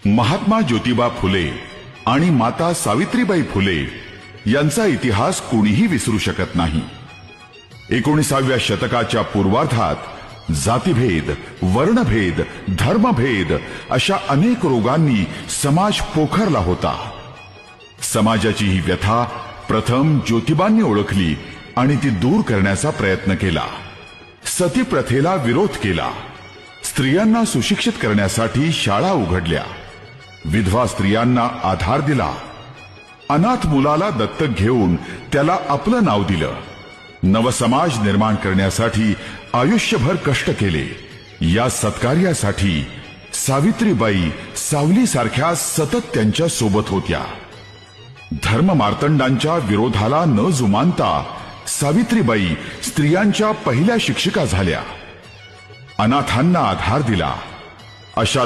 महात्मा ज्योतिबा फुले आणि माता सावित्रीबाई फुले यांचा इतिहास कोणीही विसरू शकत नाही। 19व्या शतकाच्या पूर्वार्धात जातीभेद, वर्णभेद, धर्मभेद अशा अनेक रोगांनी समाज पोखरला होता। समाजाची ही व्यथा प्रथम ज्योतिबांनी ओळखली आणि ती दूर करण्याचा प्रयत्न केला। सती प्रथेला विरोध केला, स्त्रियांना सुशिक्षित करण्यासाठी शाळा उघडल्या, विधवा स्त्रियांना आधार दिला, अनाथ मुलाला दत्तक घेऊन त्याला आपलं नाव दिलं, नवसमाज निर्माण करण्यासाठी आयुष्यभर कष्ट केले। या सत्कार्यासाठी सावित्रीबाई सावलीसारख्या सतत त्यांच्या सोबत होत्या। धर्म मार्तंडांच्या विरोधाला न जुमानता सावित्रीबाई स्त्रियांच्या पहिल्या शिक्षिका झाल्या, अनाथांना आधार दिला। अशा